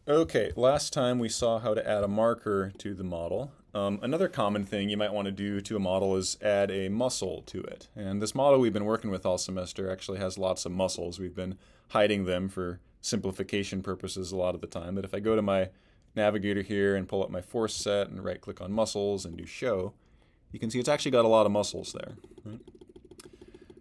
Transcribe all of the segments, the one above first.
Okay, last time we saw how to add a marker to the model. Another common thing you might want to do to a model is add a muscle to it. And this model we've been working with all semester actually has lots of muscles. We've been hiding them for simplification purposes a lot of the time. But if I go to my navigator here and pull up my force set and right click on muscles and do show, you can see it's actually got a lot of muscles there. Right?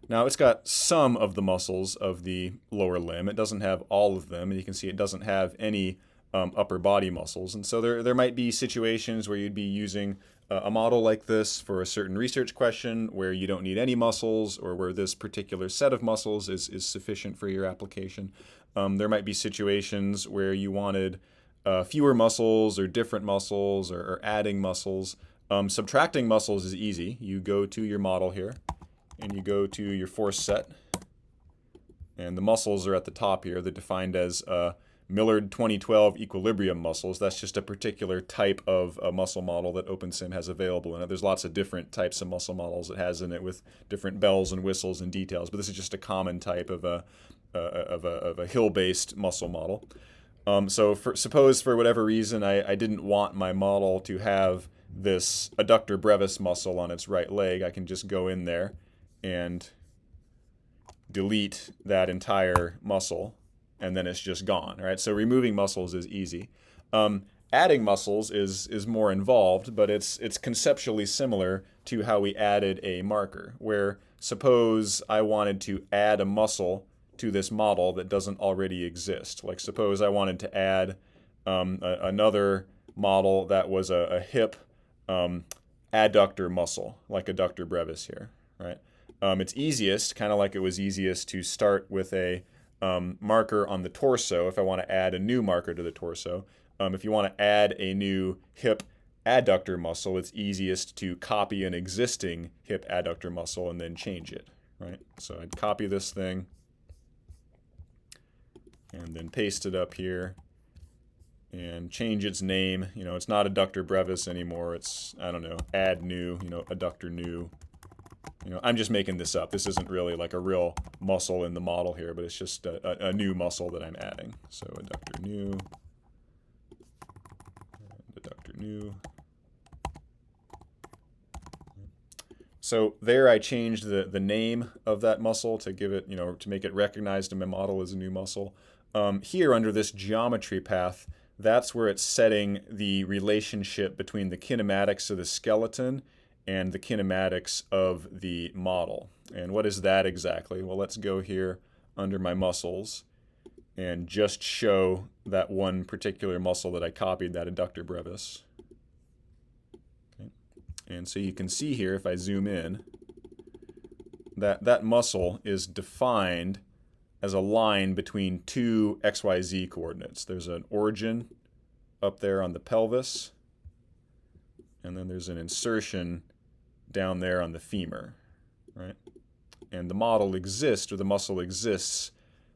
Now it's got some of the muscles of the lower limb. It doesn't have all of them, and you can see it doesn't have any upper body muscles. And so there might be situations where you'd be using a model like this for a certain research question where you don't need any muscles, or where this particular set of muscles is sufficient for your application. There might be situations where you wanted fewer muscles or different muscles, or adding muscles. Subtracting muscles is easy. You go to your model here and you go to your force set, and the muscles are at the top here. They're defined as Millard 2012 equilibrium muscles. That's just a particular type of a muscle model that OpenSim has available in it. There's lots of different types of muscle models it has in it with different bells and whistles and details, but this is just a common type of a hill-based muscle model. So suppose for whatever reason I didn't want my model to have this adductor brevis muscle on its right leg, I can just go in there and delete that entire muscle, and then it's just gone. Right? So removing muscles is easy. Adding muscles is more involved, but it's conceptually similar to how we added a marker, where suppose I wanted to add a muscle to this model that doesn't already exist. Like suppose I wanted to add another model that was a hip adductor muscle, like adductor brevis here, right? It's easiest, kind of like it was easiest to start with a marker on the torso if I want to add a new marker to the torso. If you want to add a new hip adductor muscle, it's easiest to copy an existing hip adductor muscle and then change it, right? So I'd copy this thing and then paste it up here and change its name. You know, it's not adductor brevis anymore. It's, I don't know, add new, adductor new. I'm just making this up. This isn't really like a real muscle in the model here, but it's just a new muscle that I'm adding. So adductor new, and adductor new. So there I changed the name of that muscle to give it, to make it recognized in my model as a new muscle. Here under this geometry path, that's where it's setting the relationship between the kinematics of the skeleton and the kinematics of the model. And what is that exactly? Well, let's go here under my muscles and just show that one particular muscle that I copied, that adductor brevis. Okay. And so you can see here, if I zoom in, that muscle is defined as a line between two XYZ coordinates. There's an origin up there on the pelvis, and then there's an insertion down there on the femur, right? And the model exists, or the muscle exists,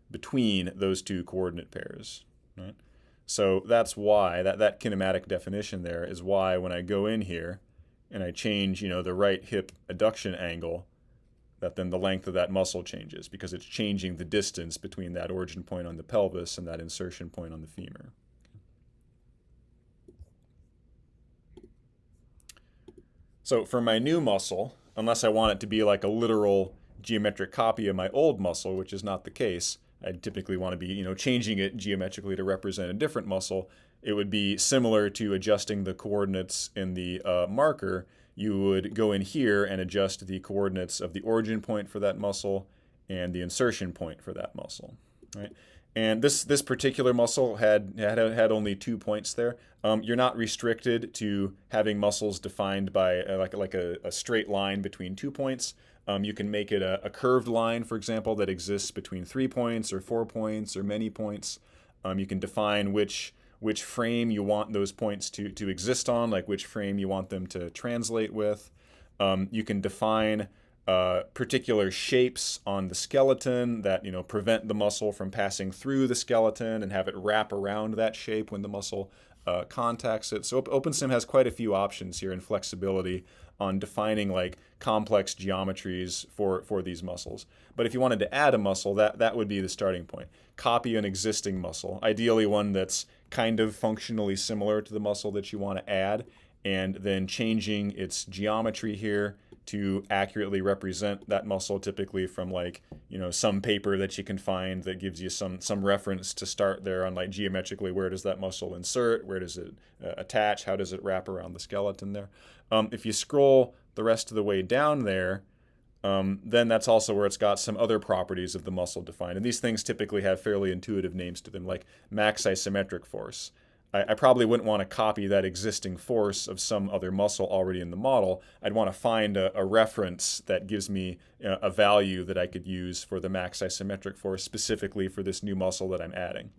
between those two coordinate pairs, right? So that's why, that kinematic definition there is why when I go in here and I change, the right hip adduction angle, that then the length of that muscle changes, because it's changing the distance between that origin point on the pelvis and that insertion point on the femur. So for my new muscle, unless I want it to be like a literal geometric copy of my old muscle, which is not the case, I'd typically want to be, changing it geometrically to represent a different muscle. It would be similar to adjusting the coordinates in the marker. You would go in here and adjust the coordinates of the origin point for that muscle and the insertion point for that muscle, right? And this particular muscle had only 2 points there. You're not restricted to having muscles defined by like a straight line between 2 points. You can make it a curved line, for example, that exists between 3 points or 4 points or many points. You can define which frame you want those points to exist on, like which frame you want them to translate with. You can define particular shapes on the skeleton that prevent the muscle from passing through the skeleton, and have it wrap around that shape when the muscle contacts it. So OpenSim has quite a few options here and flexibility on defining like complex geometries for these muscles. But if you wanted to add a muscle, that would be the starting point. Copy an existing muscle, ideally one that's kind of functionally similar to the muscle that you want to add, and then changing its geometry here to accurately represent that muscle, typically from like, you know, some paper that you can find that gives you some reference to start there on like geometrically, where does that muscle insert, where does it attach, how does it wrap around the skeleton there. If you scroll the rest of the way down there, then that's also where it's got some other properties of the muscle defined. And these things typically have fairly intuitive names to them, like max isometric force. I probably wouldn't want to copy that existing force of some other muscle already in the model. I'd want to find a reference that gives me a value that I could use for the max isometric force specifically for this new muscle that I'm adding.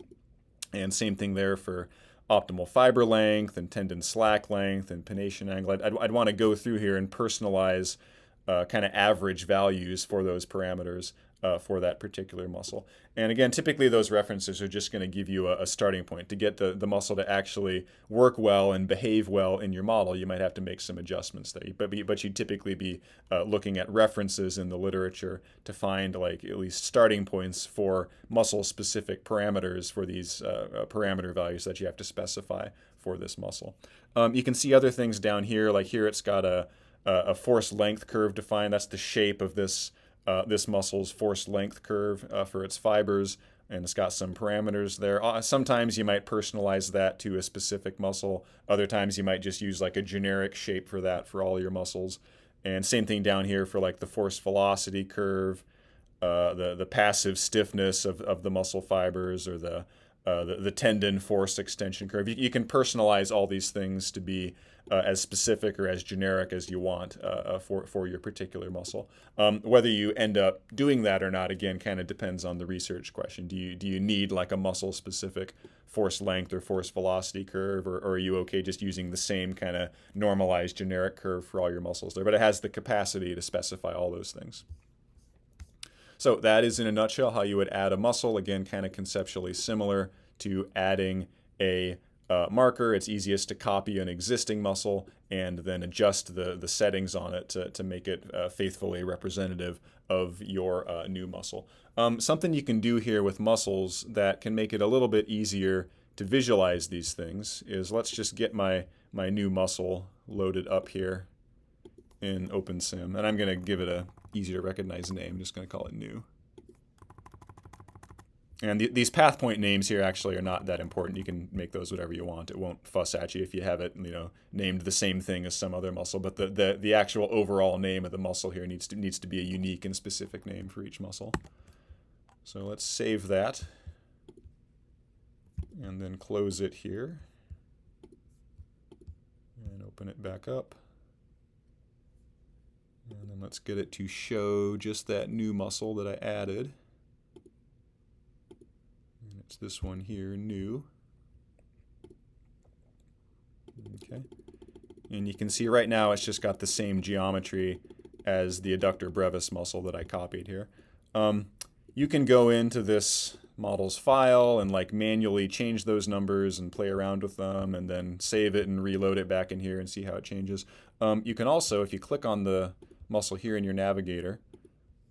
And same thing there for optimal fiber length and tendon slack length and pennation angle. I'd want to go through here and personalize kind of average values for those parameters for that particular muscle. And again, typically those references are just going to give you a starting point. To get the muscle to actually work well and behave well in your model, you might have to make some adjustments there. But you'd typically be looking at references in the literature to find like at least starting points for muscle-specific parameters for these parameter values that you have to specify for this muscle. You can see other things down here, like here it's got a force length curve defined. That's the shape of this muscle's force length curve for its fibers, and it's got some parameters there. Sometimes you might personalize that to a specific muscle. Other times you might just use like a generic shape for that for all your muscles. And same thing down here for like the force velocity curve, the passive stiffness of the muscle fibers, or the tendon force extension curve. You can personalize all these things to be as specific or as generic as you want for your particular muscle. Whether you end up doing that or not, again, kind of depends on the research question. Do you need like a muscle-specific force length or force velocity curve, or are you okay just using the same kind of normalized generic curve for all your muscles there? But it has the capacity to specify all those things. So that is in a nutshell how you would add a muscle. Again, kind of conceptually similar to adding a marker. It's easiest to copy an existing muscle and then adjust the settings on it to make it faithfully representative of your new muscle. Something you can do here with muscles that can make it a little bit easier to visualize these things is, let's just get my new muscle loaded up here in OpenSim, and I'm going to give it a easy to recognize name. I'm just going to call it new. And these path point names here actually are not that important. You can make those whatever you want. It won't fuss at you if you have it, named the same thing as some other muscle. But the actual overall name of the muscle here needs to be a unique and specific name for each muscle. So let's save that and then close it here and open it back up. And then let's get it to show just that new muscle that I added. And it's this one here, new. Okay. And you can see right now it's just got the same geometry as the adductor brevis muscle that I copied here. You can go into this model's file and like manually change those numbers and play around with them and then save it and reload it back in here and see how it changes. You can also, if you click on the muscle here in your navigator,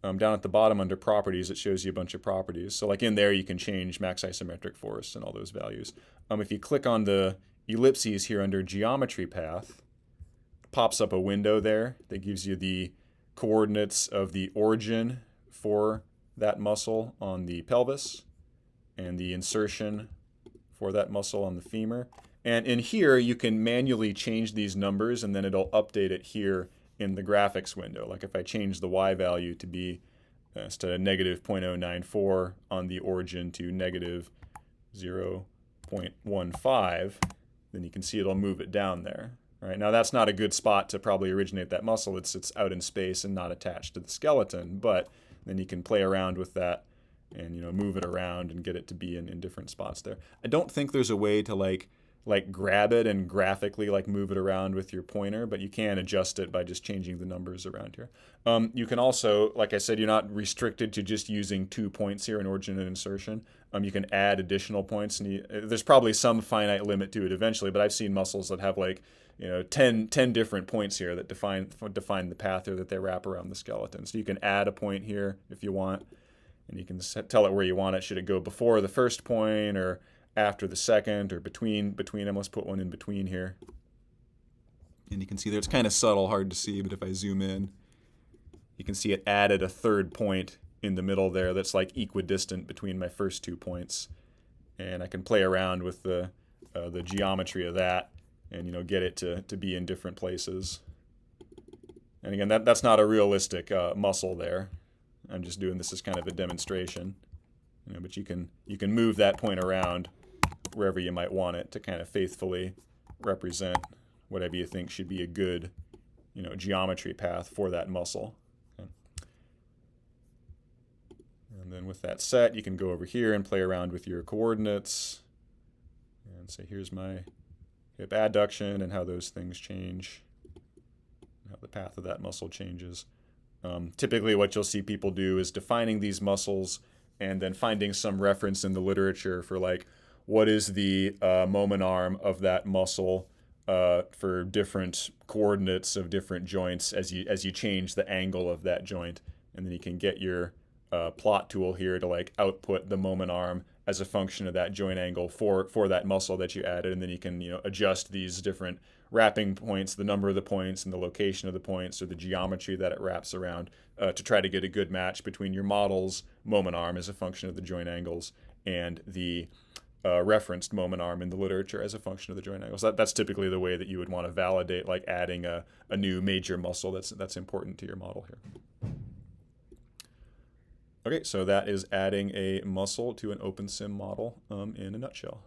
down at the bottom under properties, it shows you a bunch of properties. So like in there you can change max isometric force and all those values. If you click on the ellipses here under geometry path, pops up a window there that gives you the coordinates of the origin for that muscle on the pelvis and the insertion for that muscle on the femur. And in here you can manually change these numbers and then it'll update it here in the graphics window. Like if I change the y value to be instead of negative 0.094 on the origin to negative 0.15, then you can see it'll move it down there. Right? Now that's not a good spot to probably originate that muscle. It's out in space and not attached to the skeleton, but then you can play around with that and move it around and get it to be in different spots there. I don't think there's a way to like like grab it and graphically like move it around with your pointer, but you can adjust it by just changing the numbers around here. You can also, like I said, you're not restricted to just using 2 points here in origin and insertion. You can add additional points, and there's probably some finite limit to it eventually, but I've seen muscles that have like 10 different points here that define the path here that they wrap around the skeleton. So you can add a point here if you want, and you can tell it where you want it. Should it go before the first point or after the second or between them? Let's put one in between here. And you can see there it's kind of subtle, hard to see, but if I zoom in, you can see it added a third point in the middle there that's like equidistant between my first 2 points. And I can play around with the geometry of that and get it to be in different places. And again, that's not a realistic muscle there. I'm just doing this as kind of a demonstration. But you can move that point around wherever you might want it to kind of faithfully represent whatever you think should be a good geometry path for that muscle. Okay. And then with that set, you can go over here and play around with your coordinates and say, here's my hip adduction and how those things change, how the path of that muscle changes. Typically what you'll see people do is defining these muscles and then finding some reference in the literature for like what is the moment arm of that muscle for different coordinates of different joints as you change the angle of that joint, and then you can get your plot tool here to like output the moment arm as a function of that joint angle for that muscle that you added, and then you can adjust these different wrapping points, the number of the points and the location of the points or the geometry that it wraps around to try to get a good match between your model's moment arm as a function of the joint angles and the referenced moment arm in the literature as a function of the joint angles. That's typically the way that you would want to validate like adding a new major muscle that's important to your model here. Okay, so that is adding a muscle to an OpenSim model in a nutshell.